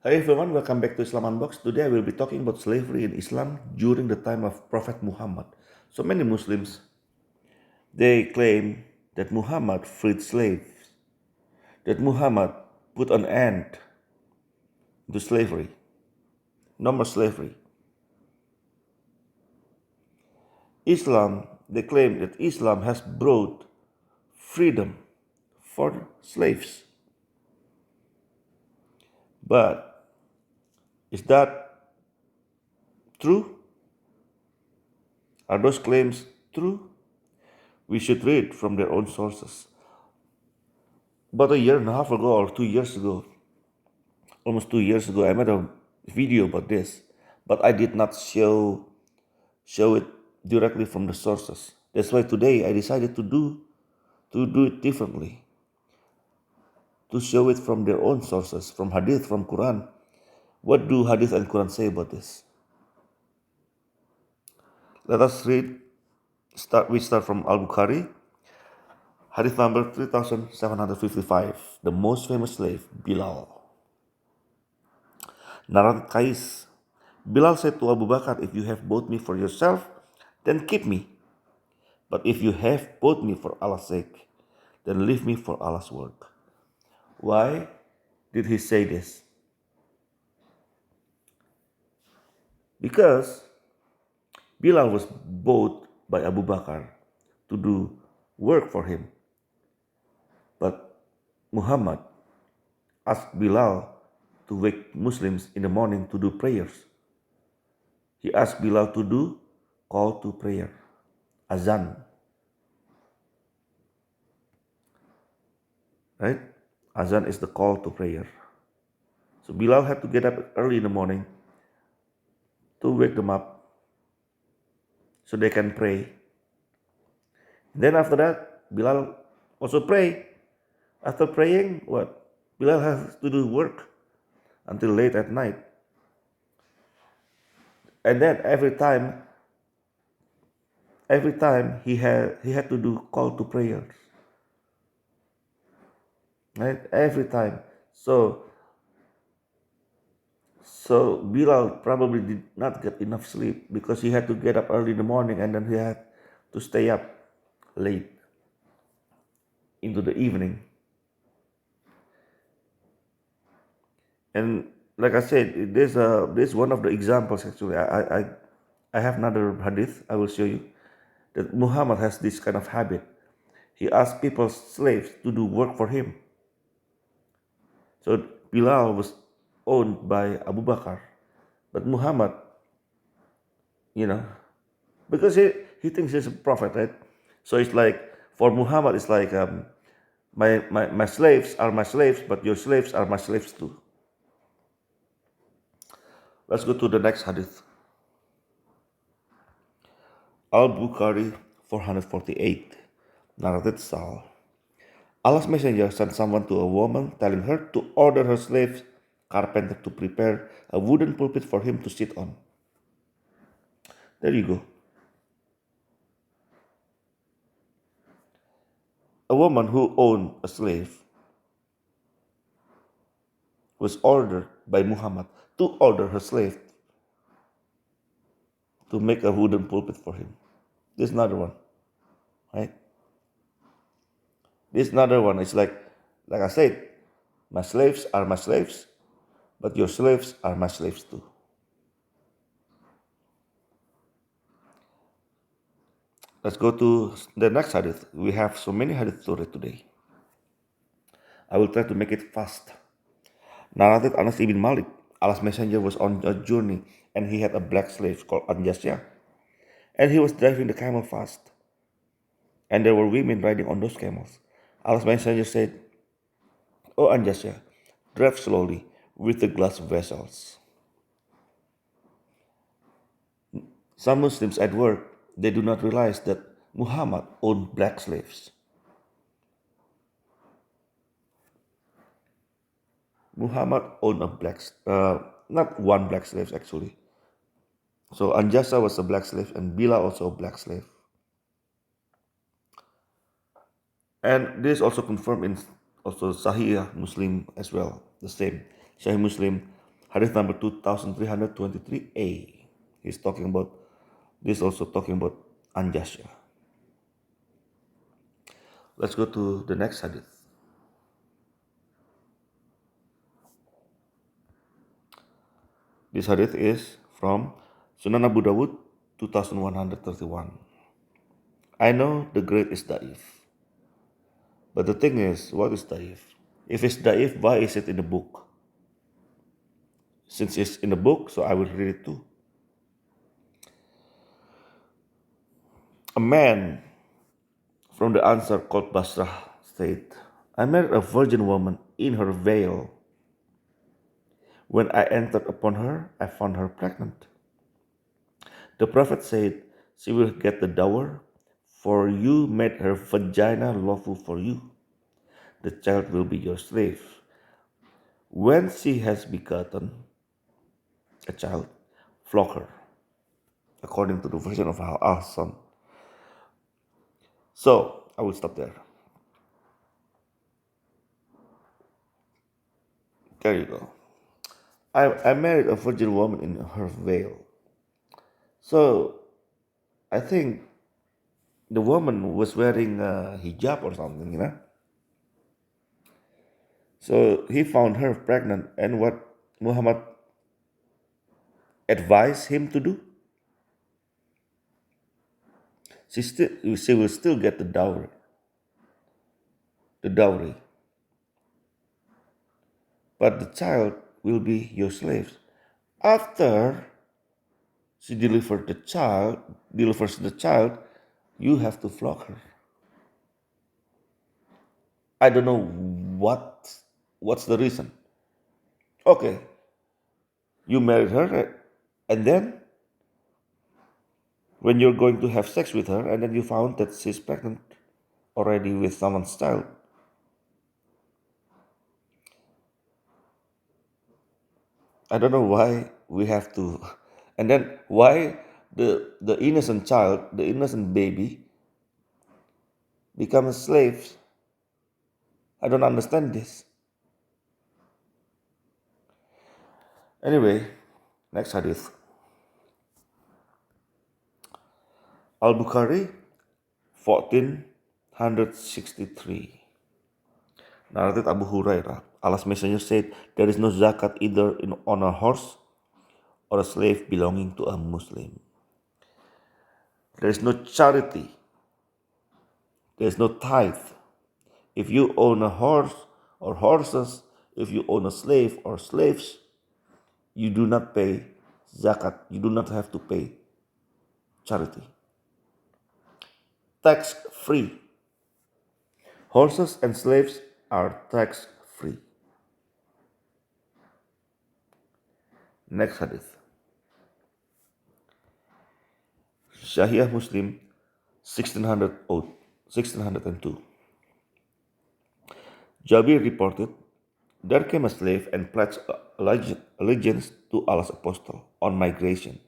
Hi everyone, welcome back to Islam Unboxed. Today I will be talking about slavery in Islam during the time of Prophet Muhammad. So many Muslims, they claim that Muhammad freed slaves, that Muhammad put an end to slavery, no more slavery. Islam, they claim that Islam has brought freedom for slaves. But is that true? Are those claims true? We should read from their own sources. About a year and a half ago or 2 years ago, almost 2 years ago, I made a video about this, but I did not show it directly from the sources. That's why today I decided to do it differently, to show it from their own sources, from Hadith, from Quran. What do Hadith and Quran say about this? Let us read. We start from Al Bukhari, Hadith number 3755. The most famous slave, Bilal. Narrated Qais. Bilal said to Abu Bakar, "If you have bought me for yourself, then keep me. But if you have bought me for Allah's sake, then leave me for Allah's work." Why did he say this? Because Bilal was bought by Abu Bakar to do work for him. But Muhammad asked Bilal to wake Muslims in the morning to do prayers. He asked Bilal to do call to prayer, azan. Right? Azan is the call to prayer. So Bilal had to get up early in the morning to wake them up so they can pray. Then after that, Bilal also pray. After praying, what? Bilal has to do work until late at night. And then every time he had to do call to prayers. Right? Every time. So Bilal probably did not get enough sleep because he had to get up early in the morning and then he had to stay up late into the evening. And like I said, there's one of the examples actually. I have another hadith I will show you that Muhammad has this kind of habit. He asked people's slaves to do work for him. So Bilal was owned by Abu Bakar, but Muhammad, you know, because he thinks he's a prophet, right? So it's like for Muhammad, it's like my slaves are my slaves, but your slaves are my slaves too. Let's go to the next hadith. Al Bukhari 448, narrated Sal. Allah's messenger sent someone to a woman, telling her to order her slave carpenter to prepare a wooden pulpit for him to sit on. There you go. A woman who owned a slave was ordered by Muhammad to order her slave to make a wooden pulpit for him. This is another one, right? This is another one. It's like I said, my slaves are my slaves, but your slaves are my slaves too. Let's go to the next hadith. We have so many hadith to read today. I will try to make it fast. Narrated Anas ibn Malik. Allah's messenger was on a journey and he had a black slave called Anjasya. And he was driving the camel fast. And there were women riding on those camels. Allah's messenger said, "O Anjasya, drive slowly with the glass vessels." Some Muslims at work, they do not realize that Muhammad owned black slaves. Muhammad owned not one black slave actually. So Anjasa was a black slave and Bila also a black slave. And this is also confirmed in also Sahih Muslim as well, the same. Sahih Muslim Hadith number 2323a. He's talking about this, also talking about Anjasya. Let's go to the next hadith. This hadith is from Sunan Abu Dawud 2131. I know the grade is da'if. But the thing is, what is da'if? If it's da'if, why is it in the book? Since it's in the book, so I will read it too. A man from the Ansar called Basrah said, I met a virgin woman in her veil. When I entered upon her, I found her pregnant. The Prophet said, she will get the dower, for you made her vagina lawful for you. The child will be your slave. When she has begotten a child, flog her, according to the version of Al-Ahsan. So, I will stop there. There you go. I married a virgin woman in her veil. So, I think the woman was wearing a hijab or something. So, he found her pregnant, and what Muhammad advised him to do? She will still get the dowry. But the child will be your slave. After she delivers the child, you have to flog her. I don't know what's the reason. Okay, you married her, and then when you're going to have sex with her, and then you found that she's pregnant already with someone's child, I don't know why we have to, and then why the innocent child, the innocent baby, becomes slaves. I don't understand this. Anyway, next hadith. Al-Bukhari 1463. Narrated Abu Hurairah. Allah's Messenger said, there is no zakat either on a horse or a slave belonging to a Muslim. There is no charity. There is no tithe. If you own a horse or horses, if you own a slave or slaves, you do not pay zakat. You do not have to pay charity. Tax free. Horses and slaves are tax free. Next hadith. Sahih Muslim 1602. Jabir reported, there came a slave and pledged allegiance to Allah's apostle on migration.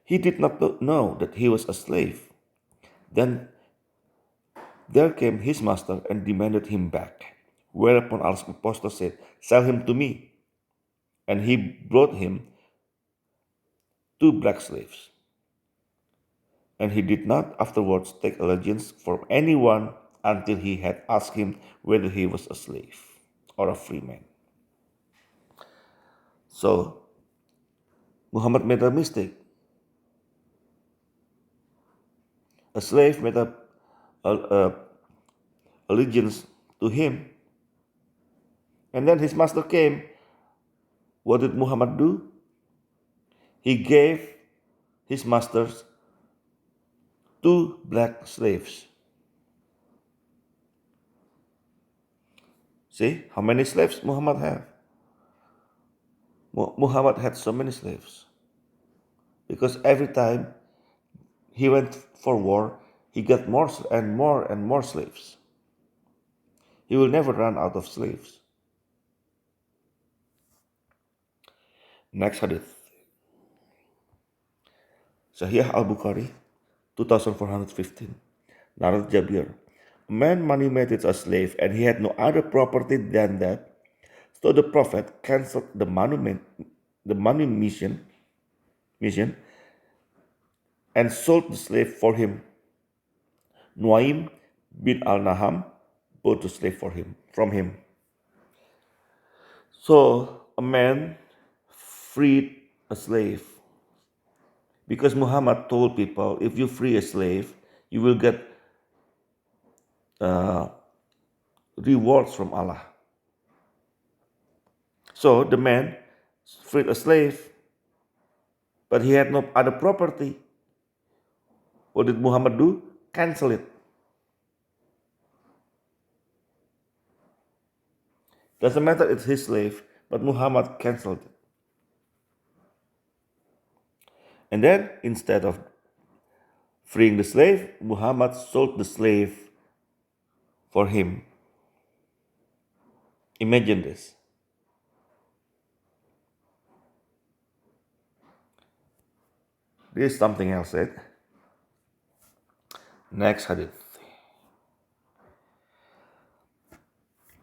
He did not know that he was a slave. Then there came his master and demanded him back. Whereupon Allah's apostle said, sell him to me. And he brought him 2 black slaves. And he did not afterwards take allegiance from anyone until he had asked him whether he was a slave or a free man. So, Muhammad made a mistake. A slave made a allegiance to him. And then his master came. What did Muhammad do? He gave his masters 2 black slaves. See how many slaves Muhammad had? Muhammad had so many slaves. Because every time he went for war, he got more and more slaves. He will never run out of slaves. Next hadith. Sahih Al-Bukhari 2415. Narrated Jabir. A man manumitted a slave and he had no other property than that. So the Prophet cancelled the money mission, and sold the slave for him. Nuaim bin al-Naham bought the slave from him. So a man freed a slave because Muhammad told people, if you free a slave, you will get uh, rewards from Allah. So the man freed a slave, but he had no other property. What did Muhammad do? Cancel it. Doesn't matter, it's his slave, but Muhammad canceled it. And then, instead of freeing the slave, Muhammad sold the slave for him. Imagine this. This is something else, right? Next hadith.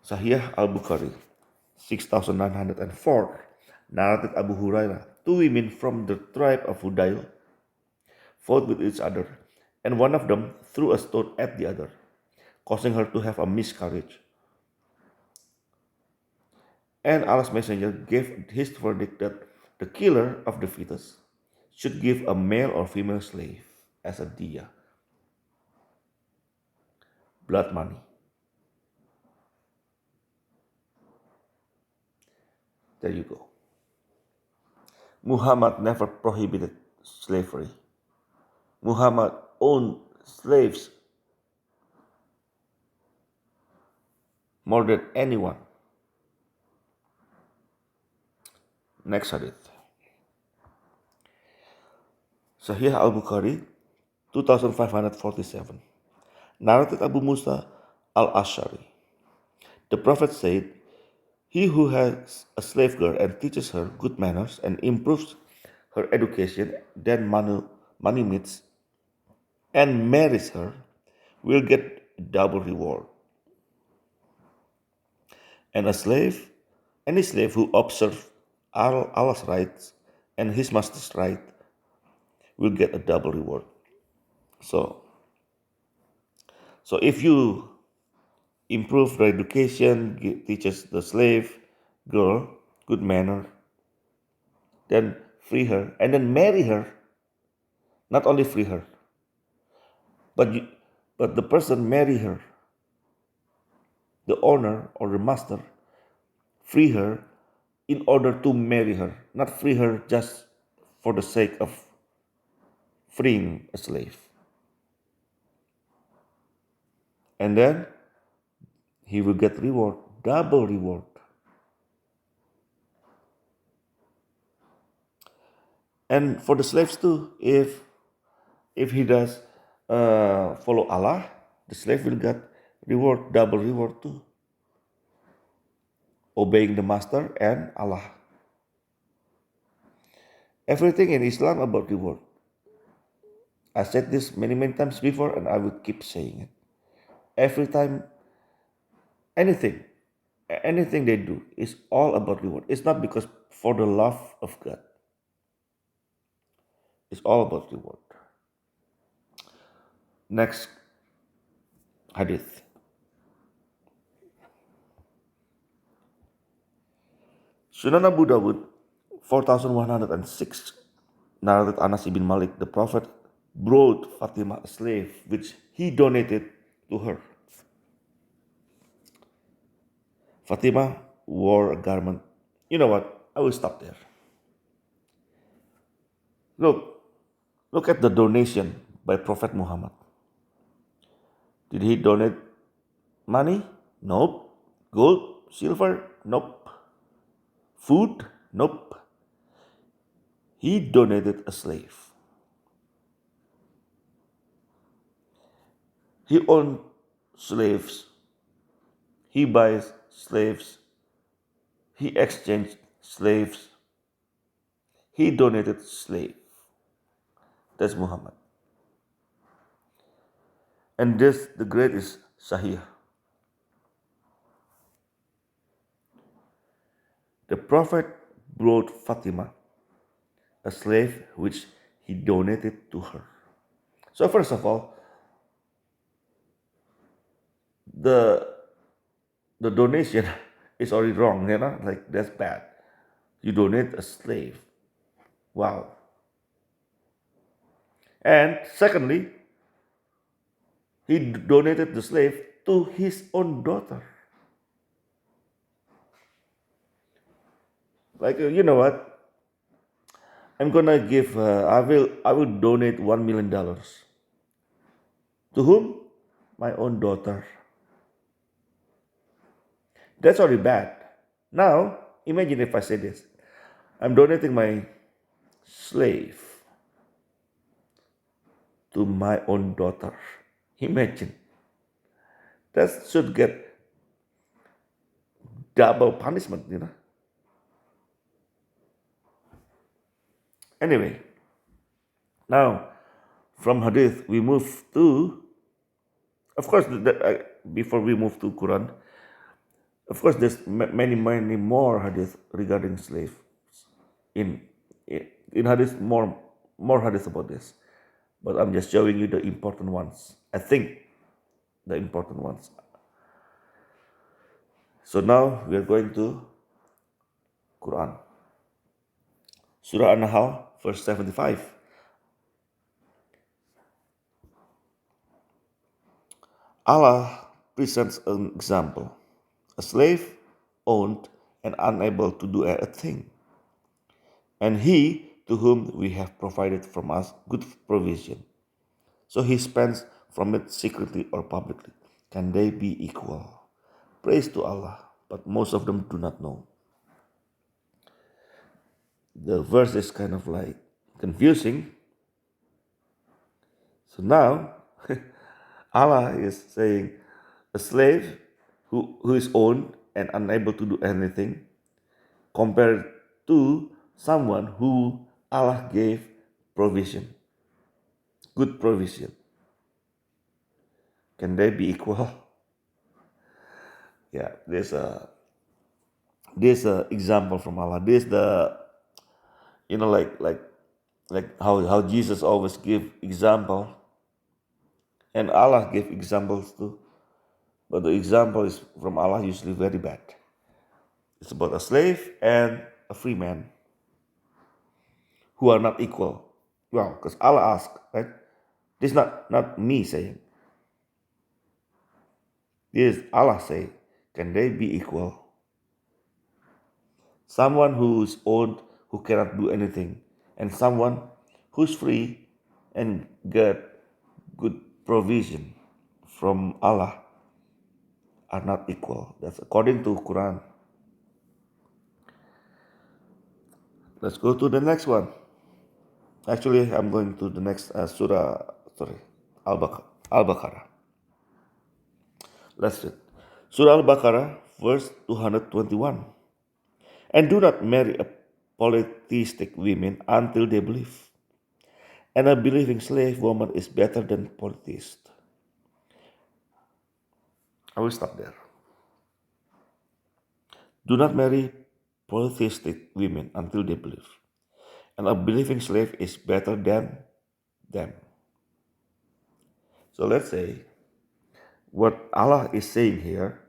Sahih al-Bukhari, 6904, narrated Abu Hurairah. Two women from the tribe of Hudayl fought with each other, and one of them threw a stone at the other, causing her to have a miscarriage. And Allah's messenger gave his verdict that the killer of the fetus should give a male or female slave as a diya, blood money. There you go. Muhammad never prohibited slavery. Muhammad owned slaves more than anyone. Next hadith. Sahih al-Bukhari, 2547. Narrated Abu Musa al-Ash'ari. The Prophet said, he who has a slave girl and teaches her good manners and improves her education, then money meets, and marries her, will get double reward. And any slave who observes Allah's rights and his master's right will get a double reward. So if you improve the education, teaches the slave girl good manner, then free her and then marry her. Not only free her, but the person marry her, the owner or the master, free her in order to marry her, not free her just for the sake of freeing a slave. And then he will get reward, double reward. And for the slaves too, if he does follow Allah, the slave will get reward, double reward too. Obeying the master and Allah. Everything in Islam about reward. I said this many times before, and I will keep saying it. Every time, anything they do is all about reward. It's not because for the love of God. It's all about reward. Next hadith. Sunan Abu Dawud, 4106, narrated Anas ibn Malik, the Prophet brought Fatima a slave which he donated to her. Fatima wore a garment. You know what? I will stop there. Look at the donation by Prophet Muhammad. Did he donate money? Nope. Gold? Silver? Nope. Food? Nope. He donated a slave. He owned slaves. He buys slaves. He exchanged slaves. He donated slave. That's Muhammad. And this, the greatest Sahih. The Prophet brought Fatima a slave which he donated to her. So first of all, the the donation is already wrong, like that's bad. You donate a slave. Wow. And secondly, he donated the slave to his own daughter. Like you know what? I'm gonna give. I will donate $1 million. To whom? My own daughter. That's already bad. Now imagine if I say this. I'm donating my slave to my own daughter. Imagine. That should get double punishment. Anyway, now from Hadith we move to, of course, before we move to Quran, of course, there's many, many more Hadith regarding slaves. In in Hadith, more Hadith about this, but I'm just showing you the important ones. I think the important ones. So now we are going to Quran. Surah An-Nahl, verse 75. Allah presents an example. A slave owned and unable to do a thing, and he to whom we have provided from us good provision. So he spends from it secretly or publicly. Can they be equal? Praise to Allah, but most of them do not know. The verse is kind of like confusing. So now Allah is saying a slave who is owned and unable to do anything compared to someone who Allah gave provision, good provision. Can they be equal? Yeah, there's a example from Allah. This the like how Jesus always give example, and Allah give examples too. But the example is from Allah usually very bad. It's about a slave and a free man who are not equal. Well, because Allah asked, right? This is not me saying. This is Allah say, can they be equal? Someone who is old, who cannot do anything, and someone who's free and get good provision from Allah are not equal. That's according to Quran. Let's go to the next one. Actually, I'm going to the next Al-Baqarah. Let's read. Surah Al-Baqarah, verse 221. And do not marry a polytheistic women until they believe. And a believing slave woman is better than polytheist. I will stop there. Do not marry polytheistic women until they believe. And a believing slave is better than them. So let's say what Allah is saying here,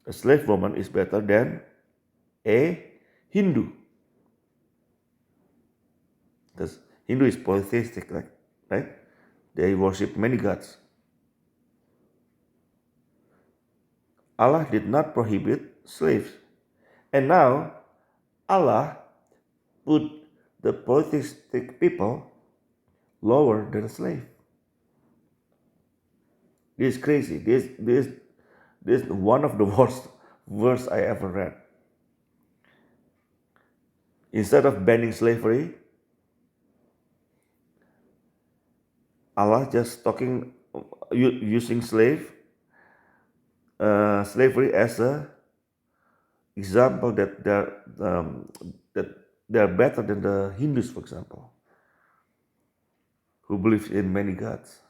a slave woman is better than a Hindu. Because Hindu is polytheistic, right? They worship many gods. Allah did not prohibit slaves. And now Allah put the polytheistic people lower than a slave. This is crazy. This is one of the worst verse I ever read. Instead of banning slavery, Allah just talking using slavery as a example that they're better than the Hindus, for example, who believe in many gods.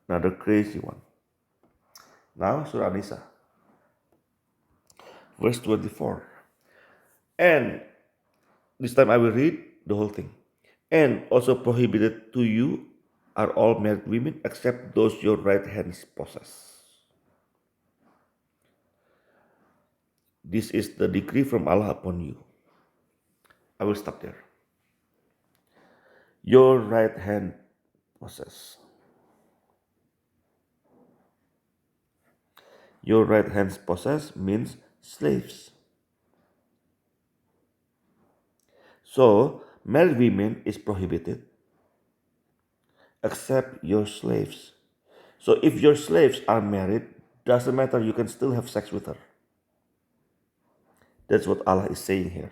Another crazy one. Now, Surah Nisa, verse 24. And this time I will read the whole thing. And also prohibited to you are all married women except those your right hands possess. This is the decree from Allah upon you. I will stop there. Your right hand possess. Your right hands possess means slaves. So, married women is prohibited except your slaves. So, if your slaves are married, doesn't matter, you can still have sex with her. That's what Allah is saying here.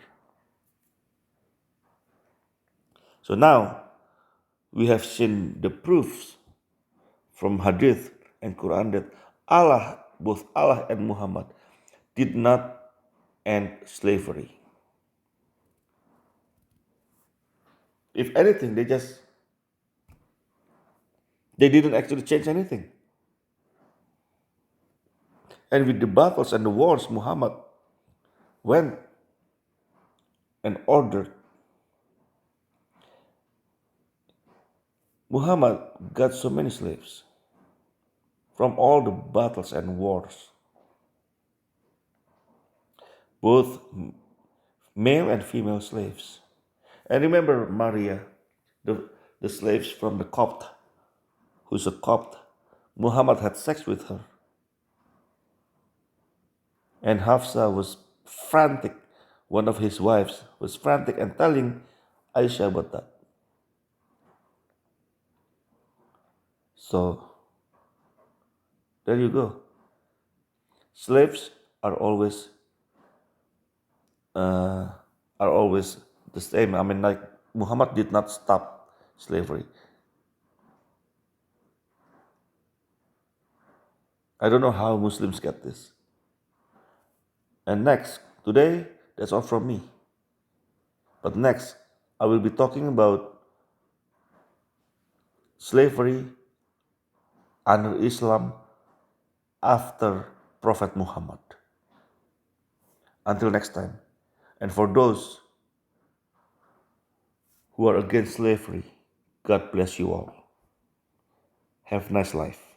So now we have seen the proofs from Hadith and Quran that Allah, both Allah and Muhammad, did not end slavery. If anything, they didn't actually change anything. And with the battles and the wars, Muhammad went and ordered. Muhammad got so many slaves from all the battles and wars, both male and female slaves. And remember Maria, the slaves from the Copt, who's a Copt. Muhammad had sex with her. And Hafsa was frantic. One of his wives was frantic and telling Aisha about that. So, there you go. Slaves are always the same. I mean, like Muhammad did not stop slavery. I don't know how Muslims get this. And next, today, that's all from me. But next, I will be talking about slavery under Islam after Prophet Muhammad. Until next time. And for those who are against slavery, God bless you all. Have a nice life.